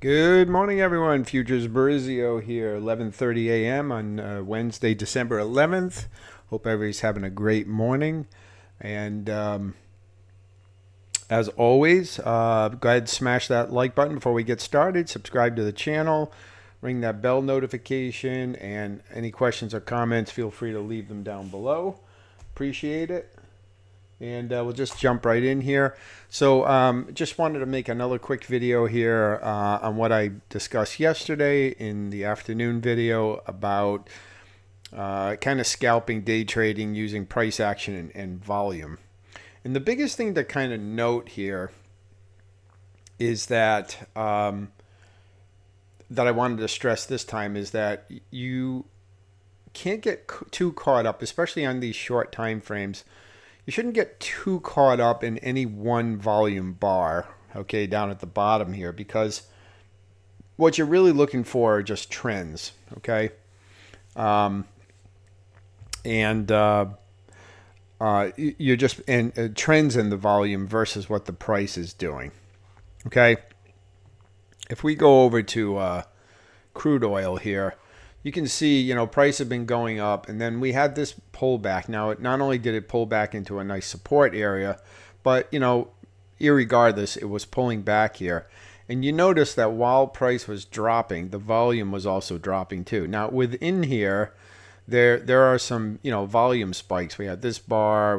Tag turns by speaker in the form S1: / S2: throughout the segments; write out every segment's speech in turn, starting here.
S1: Good morning, everyone. Futures Burizio here, 11:30 a.m. on Wednesday, December 11th. Hope everybody's having a great morning. And as always, go ahead and smash that like button before we get started. Subscribe to the channel. Ring that bell notification. And any questions or comments, feel free to leave them down below. Appreciate it. And we'll just jump right in here. So just wanted to make another quick video here on what I discussed yesterday in the afternoon video about kind of scalping, day trading using price action and volume. And the biggest thing to kind of note here is that that I wanted to stress this time is that you can't get too caught up, especially on these short time frames. You shouldn't get too caught up in any one volume bar, okay, down at the bottom here, because what you're really looking for are just trends, okay? You're just and trends in the volume versus what the price is doing, okay? If we go over to crude oil here, you can see, price have been going up, and then we had this pullback. Now, not only did it pull back into a nice support area, but, irregardless, it was pulling back here. And you notice that while price was dropping, the volume was also dropping too. Now, within here, there are some, volume spikes. We had this bar,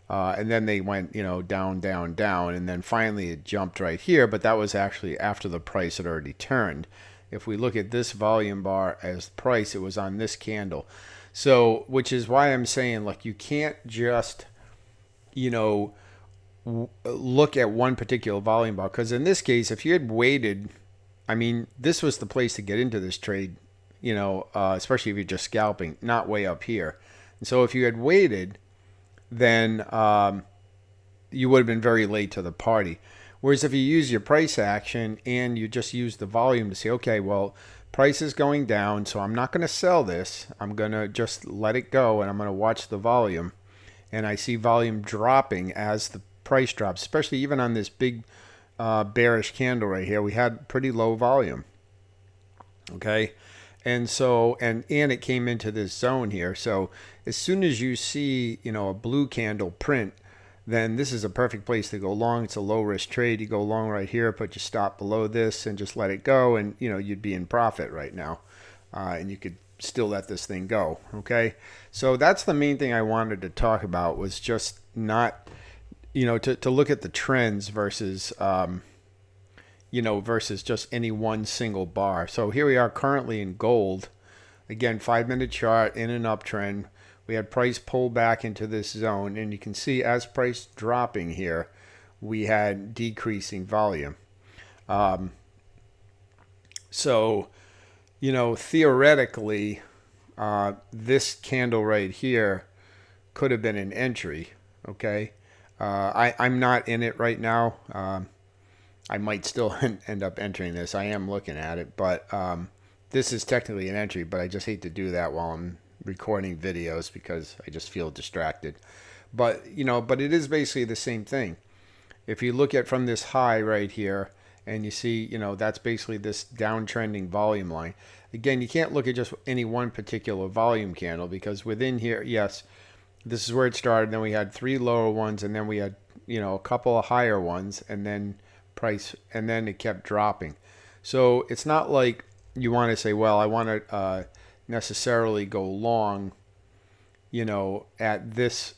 S1: and then they went, down, down, down, and then finally it jumped right here, but that was actually after the price had already turned. If we look at this volume bar as price, it was on this candle. So, which is why I'm saying, like, you can't just, look at one particular volume bar. Because in this case, if you had waited, this was the place to get into this trade, especially if you're just scalping, not way up here. And so if you had waited, then you would have been very late to the party. Whereas if you use your price action and you just use the volume to say, okay, well, price is going down, so I'm not going to sell this. I'm going to just let it go, and I'm going to watch the volume. And I see volume dropping as the price drops, especially even on this big bearish candle right here. We had pretty low volume. Okay. And so, and it came into this zone here. So as soon as you see, a blue candle print, then this is a perfect place to go long. It's a low risk trade. You go long right here, put your stop below this and just let it go, and you'd be in profit right now, and you could still let this thing go. Okay, so that's the main thing I wanted to talk about, was just not to look at the trends versus versus just any one single bar. So here we are currently in gold, again, 5-minute chart in an uptrend. We had price pull back into this zone, and you can see as price dropping here, we had decreasing volume. So, theoretically, this candle right here could have been an entry, okay? I'm not in it right now. I might still end up entering this. I am looking at it, but this is technically an entry, but I just hate to do that while I'm recording videos because I just feel distracted. But but it is basically the same thing. If you look at from this high right here, and you see, that's basically this downtrending volume line. Again, you can't look at just any one particular volume candle, because within here, yes, this is where it started. Then we had 3 lower ones, and then we had a couple of higher ones, and then price, and then it kept dropping. So it's not like you want to say, well, I want to necessarily go long, at this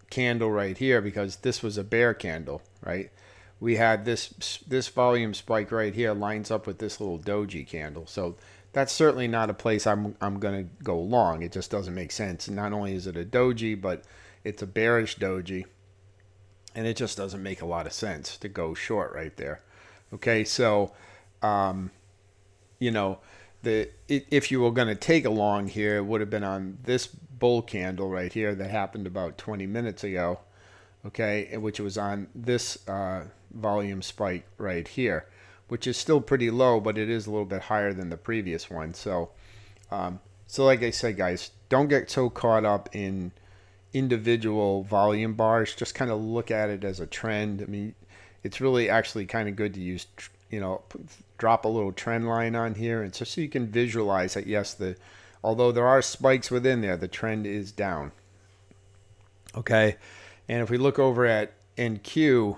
S1: candle right here, because this was a bear candle, right? We had this volume spike right here lines up with this little doji candle. So that's certainly not a place I'm going to go long. It just doesn't make sense. And not only is it a doji, but it's a bearish doji, and it just doesn't make a lot of sense to go short right there. Okay, so if you were going to take a long here, it would have been on this bull candle right here that happened about 20 minutes ago, okay, which was on this volume spike right here, which is still pretty low, but it is a little bit higher than the previous one. So like I said, guys, don't get so caught up in individual volume bars. Just kind of look at it as a trend. I mean, it's really actually kind of good to use drop a little trend line on here, and so you can visualize that yes, although there are spikes within there, the trend is down. Okay, and if we look over at NQ,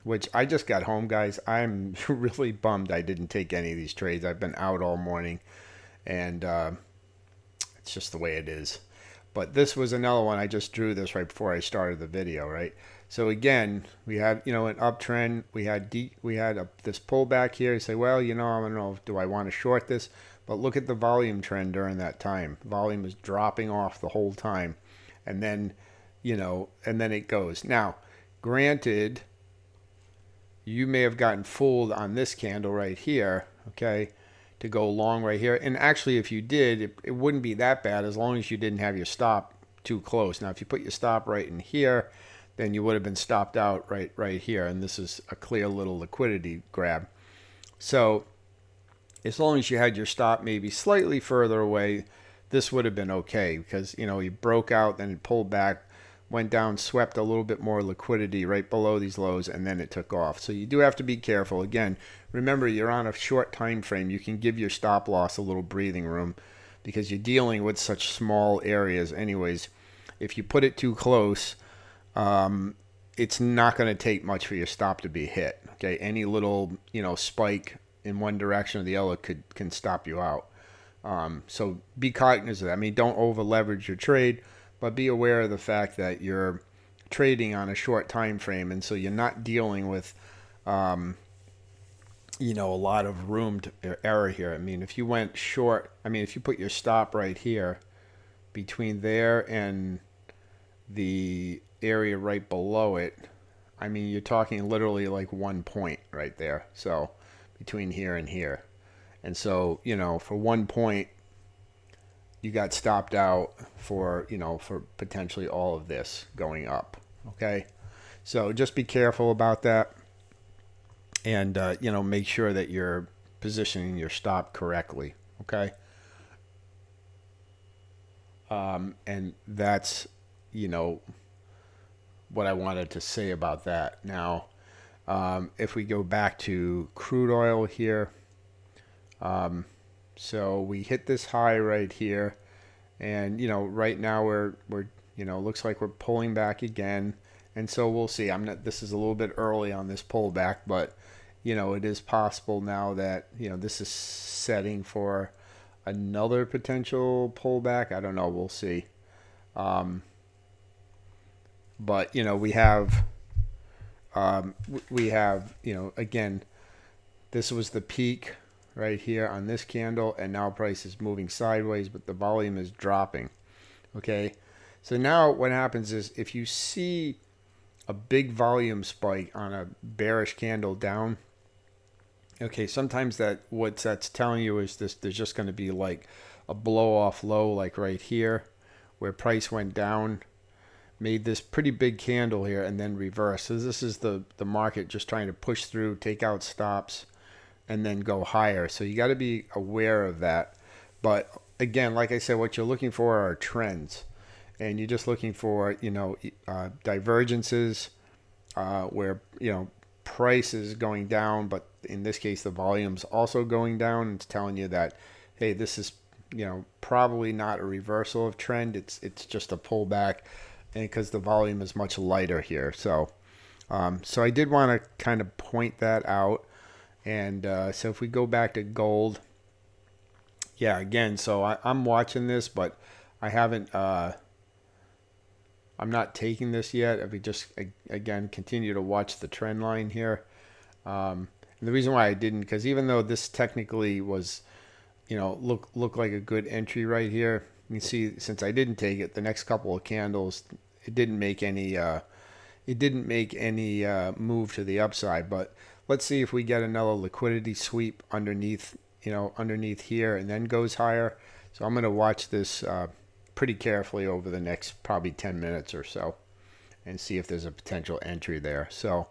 S1: which I just got home, guys, I'm really bummed I didn't take any of these trades. I've been out all morning, and it's just the way it is. But this was another one. I just drew this right before I started the video, right? So again, we had an uptrend. We had this pullback here. You say, well, I don't know, do I want to short this? But look at the volume trend during that time. Volume is dropping off the whole time, and then it goes. Now, granted, you may have gotten fooled on this candle right here, okay, to go long right here. And actually, if you did, it wouldn't be that bad as long as you didn't have your stop too close. Now, if you put your stop right in here, then you would have been stopped out right here. And this is a clear little liquidity grab. So as long as you had your stop maybe slightly further away, this would have been okay, because, you broke out, then it pulled back, went down, swept a little bit more liquidity right below these lows, and then it took off. So you do have to be careful. Again, remember, you're on a short time frame. You can give your stop loss a little breathing room because you're dealing with such small areas anyways. If you put it too close, it's not going to take much for your stop to be hit. Okay, any little spike in one direction or the other can stop you out. So be cognizant of that. I mean, don't over leverage your trade, but be aware of the fact that you're trading on a short time frame, and so you're not dealing with a lot of room to error here. I mean, if you went short, if you put your stop right here between there and the area right below it, you're talking literally like 1 point right there. So between here and here. And so, for 1 point, you got stopped out for potentially all of this going up. Okay. So just be careful about that. And, make sure that you're positioning your stop correctly. Okay. And that's, what I wanted to say about that. Now, if we go back to crude oil here, so we hit this high right here, and right now we're looks like we're pulling back again, and so we'll see. This is a little bit early on this pullback, but it is possible now that this is setting for another potential pullback. I don't know, we'll see. But we have again, this was the peak right here on this candle, and now price is moving sideways, but the volume is dropping. Okay, so now what happens is, if you see a big volume spike on a bearish candle down, okay, sometimes what that's telling you is there's just going to be like a blow off low, like right here, where price went down, made this pretty big candle here, and then reversed. So this is the market just trying to push through, take out stops, and then go higher. So you got to be aware of that. But again, like I said, what you're looking for are trends, and you're just looking for divergences where price is going down, but in this case the volume's also going down. It's telling you that, hey, this is probably not a reversal of trend. It's just a pullback, and because the volume is much lighter here. So so I did want to kind of point that out. And so if we go back to gold, yeah, again, so I'm watching this, but I haven't, I'm not taking this yet. If we just, again, continue to watch the trend line here. And the reason why I didn't, because even though this technically was, look like a good entry right here, you can see, since I didn't take it, the next couple of candles, it didn't make any move to the upside. But let's see if we get another liquidity sweep underneath here, and then goes higher. So I'm going to watch this pretty carefully over the next probably 10 minutes or so, and see if there's a potential entry there. So,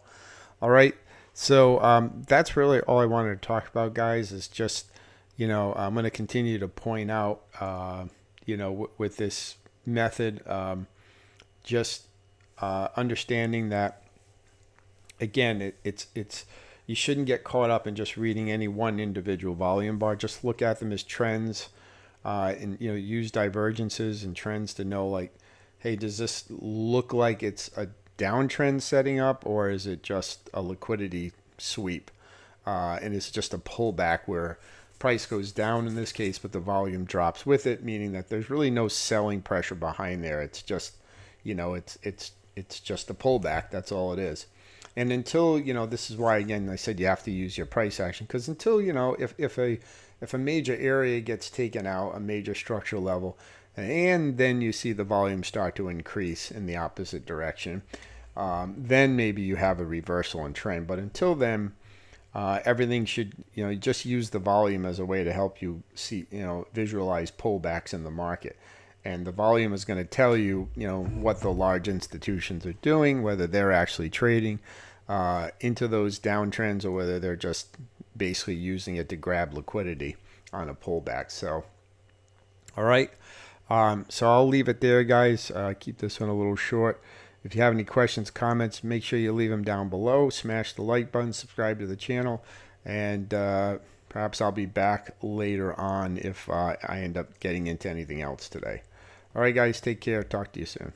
S1: all right. So that's really all I wanted to talk about, guys, is just, I'm going to continue to point out, with this method, just understanding that, again, it's you shouldn't get caught up in just reading any one individual volume bar. Just look at them as trends, and use divergences and trends to know, like, hey, does this look like it's a downtrend setting up, or is it just a liquidity sweep? And it's just a pullback where price goes down in this case, but the volume drops with it, meaning that there's really no selling pressure behind there. It's just, it's just a pullback. That's all it is. And until, this is why, again, I said you have to use your price action, because until, if a major area gets taken out, a major structural level, and then you see the volume start to increase in the opposite direction, then maybe you have a reversal in trend. But until then, everything should, just use the volume as a way to help you see, visualize pullbacks in the market. And the volume is going to tell you, what the large institutions are doing, whether they're actually trading into those downtrends or whether they're just basically using it to grab liquidity on a pullback. So, all right. So I'll leave it there, guys. Keep this one a little short. If you have any questions, comments, make sure you leave them down below. Smash the like button, subscribe to the channel, and perhaps I'll be back later on if I end up getting into anything else today. All right, guys, take care. Talk to you soon.